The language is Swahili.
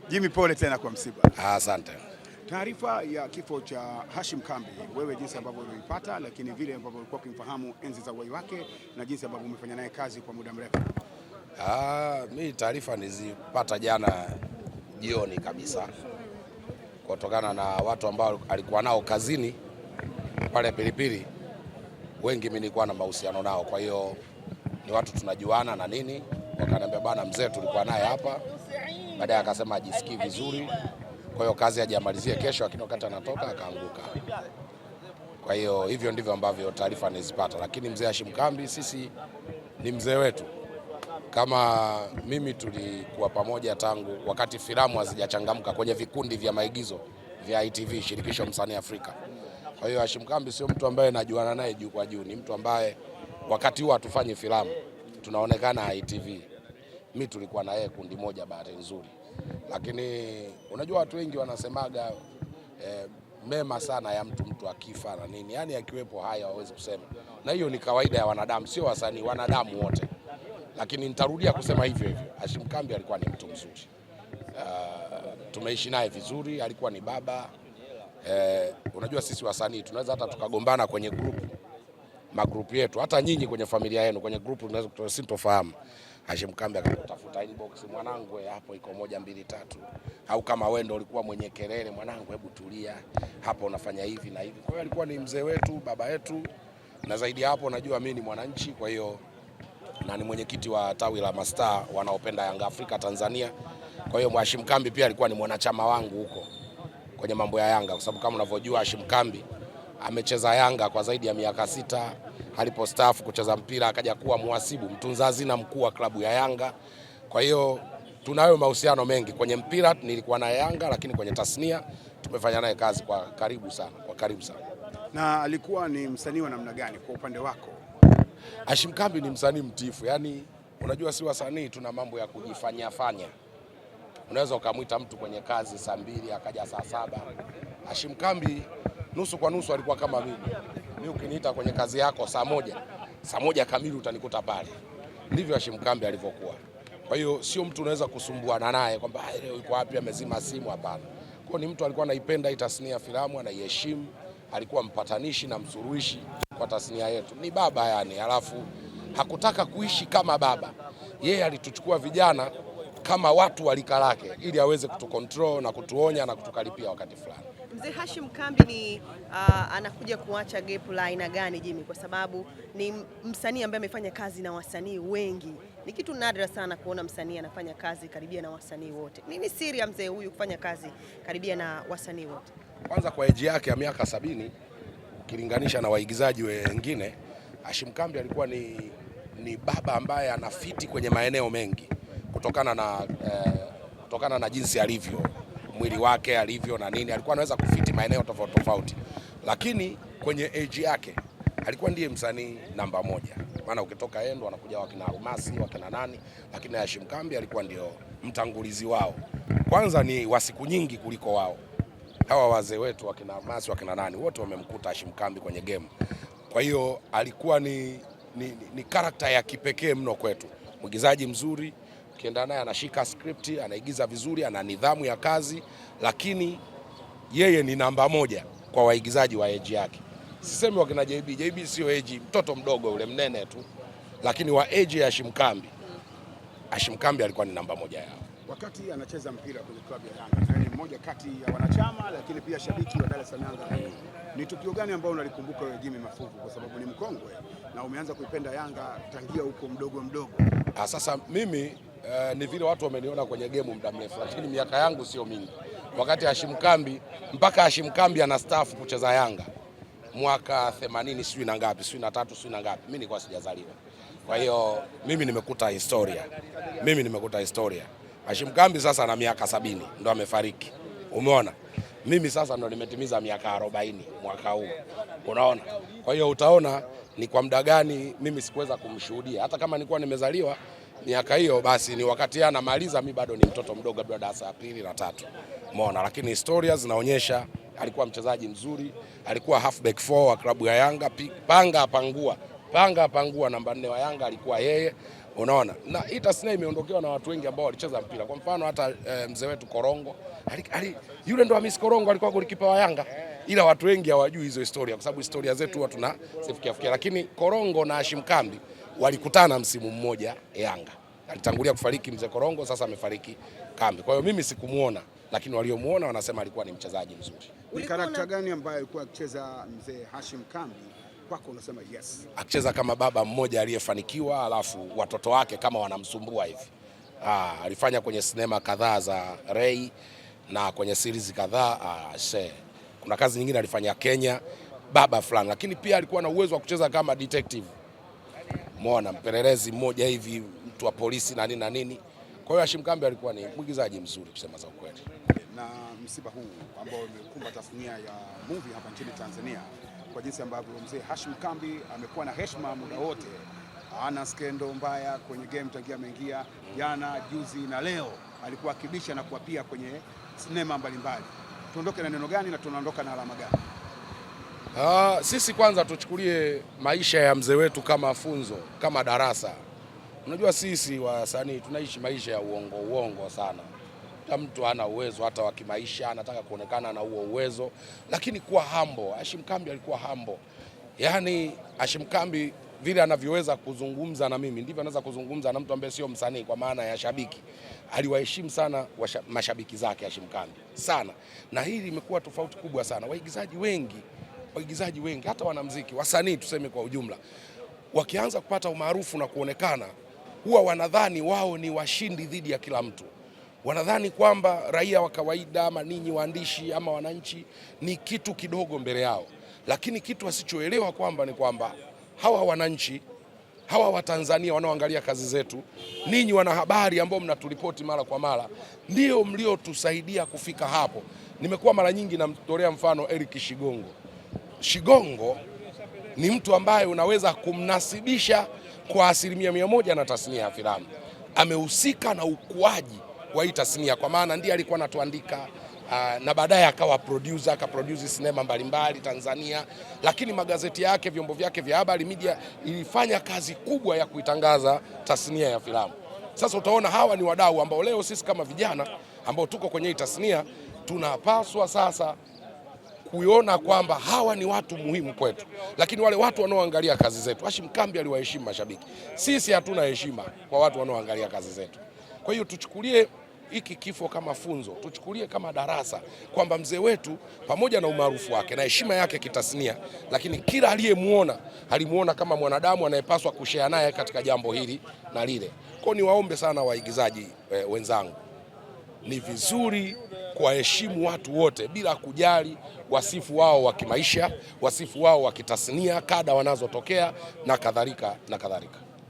Jimmy, pole tena kwa msiba. Asante. Taarifa ya kifo cha Hashim Kambi, wewe jinsi ambavyo uliipata, lakini vile ambavyo ulikuwa ukimfahamu enzi za uhai wake na jinsi ambavyo umefanya naye kazi kwa muda mrefu. Mimi taarifa nilizipata jana jioni kabisa, kutokana na watu ambao alikuwa nao kazini pale Pilipili. Wengi mimi nilikuwa na mahusiano nao, kwa hiyo ni watu tunajuana na nini. Wakaniambia bana, mzee tulikuwa naye hapa, baadaye akasema ajisikii vizuri, kwa hiyo kazi hajamalizie kesho, lakini wakati anatoka akaanguka. Kwa hiyo hivyo ndivyo ambavyo taarifa nilizipata, lakini mzee Hashim Kambi sisi ni mzee wetu. Kama mimi tulikuwa pamoja tangu wakati filamu hazijachangamka kwenye vikundi vya maigizo vya ITV, Shirikisho Msanii Afrika. Kwa hiyo Hashim Kambi sio mtu ambaye najuana naye juu kwa juu, ni mtu ambaye wakati huo hatufanyi filamu, tunaonekana ITV. Mimi tulikuwa na yeye kundi moja, bahati nzuri. Lakini unajua watu wengi wanasemaga mema sana ya mtu akifa na nini, yani akiwepo haya hawezi kusema, na hiyo ni kawaida ya wanadamu, sio wasanii, wanadamu wote. Lakini nitarudia kusema hivyo, Hashim Kambi alikuwa ni mtu mzuri. Tumeishi naye vizuri, alikuwa ni baba. Unajua sisi wasanii tunaweza hata tukagombana kwenye magrupu yetu, hata nyinyi kwenye familia yenu kwenye grupu tunaweza kutofahamu. Hashim Kambi akatafuta inbox, mwanangu hapo iko 1 2 3, au kama wewe ndio ulikuwa mwenye kelele, mwanangu hebu tulia hapo, unafanya hivi na hivi. Kwa hiyo alikuwa ni mzee wetu, baba yetu, na zaidi hapo najua mimi ni mwananchi, kwa hiyo na ni mwenyekiti wa tawi la mastaa wanaopenda Yanga Afrika Tanzania. Kwa hiyo Hashim Kambi pia alikuwa ni mwanachama wangu huko kwenye mambo ya Yanga, kwa sababu kama unavyojua Hashim Kambi amecheza Yanga kwa zaidi ya miaka 6. Alipostaafu kucheza mpira akaja kuwa muhasibu mtunza hazina mkuu wa klabu ya Yanga. Kwa hiyo tunayo mahusiano mengi. Kwenye mpira nilikuwa na Yanga, lakini kwenye tasnia tumefanya naye kazi kwa karibu sana. Na alikuwa ni msanii wa namna gani kwa upande wako? Hashim Kambi ni msanii mtifu. Yaani unajua si wasanii tuna mambo ya kujifanyia. Unaweza ukamwita mtu kwenye kazi saa 2 akaja saa 7. Hashim Kambi nusu kwa nusu alikuwa kama mimi. Mimi ukiniita kwenye kazi yako saa 1 kamili utanikuta pale. Ndivyo Hashim Kambi alivyokuwa. Kwa hiyo sio mtu unaweza kusumbuana naye kwamba leo yuko wapi amezima simu, hapana. Kwa ni mtu alikuwa anaipenda tasnia ya filamu, anaiheshimu, alikuwa mpatanishi na msuruhishi kwa tasnia yetu. Ni baba yani, alafu hakutaka kuishi kama baba. Yeye alituchukua vijana kama watu walika lake ili aweze kutukontrol na kutuonya na kutukaripia wakati fulani. Mzee Hashim Kambi ni anakuja kuacha gap la aina gani Jimmy? Kwa sababu ni msanii ambaye amefanya kazi na wasanii wengi. Ni kitu nadra sana kuona msanii anafanya kazi karibia na wasanii wote. Nini siri ya mzee huyu kufanya kazi karibia na wasanii wote? Kwanza kwa age yake ya miaka 70 ukilinganisha na waigizaji wengine, Hashim Kambi alikuwa ni baba ambaye anafiti kwenye maeneo mengi kutokana na jinsi alivyo, mwili wake alivyo na nini, alikuwa anaweza kufiti maeneo tofauti. Lakini kwenye age yake alikuwa ndiye msanii namba 1. Maana ukitoka Endo wanakuja wakina Almasi, wakina nani, lakini Hashim Kambi alikuwa ndio mtangulizi wao. Kwanza ni wa siku nyingi kuliko wao. Hawa wazee wetu wakina Almasi, wakina nani, wote wamemkuta Hashim Kambi kwenye game. Kwa hiyo alikuwa ni karakta ya kipekee mno kwetu. Mwigizaji mzuri, ukienda naye anashika script, anaigiza vizuri, ana nidhamu ya kazi, lakini yeye ni namba 1 kwa waigizaji wa age yake. Sisemi wakina JB sio age, mtoto mdogo ule mnene tu, lakini wa age ya Hashim Kambi, Hashim Kambi alikuwa ni namba 1 yao. Wakati anacheza mpira kwenye klabu ya Yanga, ni mmoja kati ya wanachama lakini pia shabiki wa Dar es Salaam Yanga. Ni tukio gani ambalo unalikumbuka wewe Jimmy Mafuvu, kwa sababu ni mkongwe na umeanza kuipenda Yanga tangia huko mdogo? Sasa mimi ni vile watu wameniona kwenye game muda mrefu, lakini miaka yangu sio mingi. Wakati mpaka Hashim Kambi anastaafu kucheza Yanga mwaka 80 sijui na ngapi, sijui na 3 sijui na ngapi, mimi nilikuwa sijazaliwa. Kwa hiyo mimi nimekuta historia. Hashim Kambi sasa ana miaka 70 ndo amefariki. Umeona? Mimi sasa ndo nimetimiza miaka 40 mwaka huu. Unaona? Kwa hiyo utaona ni kwa muda gani mimi sikuweza kumshuhudia. Hata kama nilikuwa nimezaliwa miaka hiyo, basi ni wakati anamaliza, mimi bado ni mtoto mdogo, labda darasa la 2 na 3. Umeona? Lakini historia zinaonyesha alikuwa mchezaji mzuri, alikuwa halfback 4 wa klabu ya Yanga, panga pangua namba 4 wa Yanga alikuwa yeye. Unaona, na hii tasnia imeondokewa na watu wengi ambao walicheza mpira. Kwa mfano hata mzee wetu Korongo yule ndo Hamisi Korongo alikuwa golikipa wa Yanga, ila watu wengi hawajui hizo historia, kwa sababu historia zetu huwa tunazifikia. Lakini Korongo na Hashim Kambi walikutana msimu mmoja Yanga. Alitangulia kufariki mzee Korongo, sasa amefariki Kambi. Kwa hiyo mimi sikumuona, lakini waliomuona wanasema alikuwa ni mchezaji mzuri. Ni karakta gani ambayo alikuwa akicheza mzee Hashim Kambi kwako unasema yes? Akicheza kama baba mmoja aliyefanikiwa, alafu watoto wake kama wanamsumbua hivi. Alifanya kwenye sinema kadhaa za Ray na kwenye series kadhaa. Kuna kazi nyingine alifanya Kenya, baba fulani, lakini pia alikuwa na uwezo wa kucheza kama detective. Umeona, mpelelezi mmoja hivi, mtu wa polisi na nini na nini. Kwa hiyo Hashim Kambi alikuwa ni mwigizaji mzuri kusema za ukweli. Na msiba huu ambao umekumba tasnia ya movie hapa nchini Tanzania, kwa jinsi ambavyo mzee Hashim Kambi amekuwa na heshima muda wote, ana skendo mbaya kwenye game tangia ameingia, jana, juzi na leo alikuwa akibisha na kuapia kwenye sinema mbalimbali. Tuondoke na neno gani na tunaondoka na alama gani? Sisi kwanza tuchukulie maisha ya mzee wetu kama funzo, kama darasa. Unajua sisi wasanii tunaishi maisha ya uongo sana. Mtu hana uwezo hata wa kimaisha, anataka kuonekana na huo uwezo, lakini kuwa humble. Hashim Kambi alikuwa humble. Yaani Hashim Kambi vile anavyoweza kuzungumza na mimi ndivyo anaweza kuzungumza na mtu ambaye sio msanii, kwa maana ya shabiki. Aliwaheshimu sana mashabiki zake Hashim Kambi sana, na hili limekuwa tofauti kubwa sana. Waigizaji wengi hata wanamuziki, wasanii tuseme kwa ujumla, wakianza kupata umaarufu na kuonekana, huwa wanadhani wao ni washindi dhidi ya kila mtu. Wanadhani kwamba raia wa kawaida ama ninyi waandishi ama wananchi ni kitu kidogo mbele yao, lakini kitu wasichoelewa kwamba ni kwamba hawa wananchi, hawa Watanzania wanaoangalia kazi zetu, ninyi wanahabari ambao mnatulipoti mara kwa mara, ndio mliotusaidia kufika hapo. Nimekuwa mara nyingi namtolea mfano Eric Shigongo. Shigongo ni mtu ambaye unaweza kumnasibisha kwa 100% na tasnia ya filamu. Amehusika na ukuaji wa hii tasnia, kwa maana ndiye alikuwa anatuandika na baadaye akawa producer, akaproduce sinema mbalimbali Tanzania, lakini magazeti yake, vyombo vyake vya habari, media ilifanya kazi kubwa ya kuitangaza tasnia ya filamu. Sasa utaona hawa ni wadau ambao leo sisi kama vijana ambao tuko kwenye hii tasnia tunapaswa sasa kuiona kwamba hawa ni watu muhimu kwetu, lakini wale watu wanaoangalia kazi zetu, Hashim Kambi aliwaheshimu mashabiki. Sisi hatuna heshima kwa watu wanaoangalia kazi zetu. Kwa hiyo tuchukulie hiki kifo kama funzo, tuchukulie kama darasa kwamba mzee wetu pamoja na umaarufu wake na heshima yake kitasnia, lakini kila aliyemuona alimuona kama mwanadamu anayepaswa kushare naye katika jambo hili na lile. Kwa niwaombe sana waigizaji wenzangu, ni vizuri kuwaheshimu watu wote bila kujali wasifu wao wa kimaisha, wasifu wao wa kitasnia, kada wanazotokea na kadhalika na kadhalika.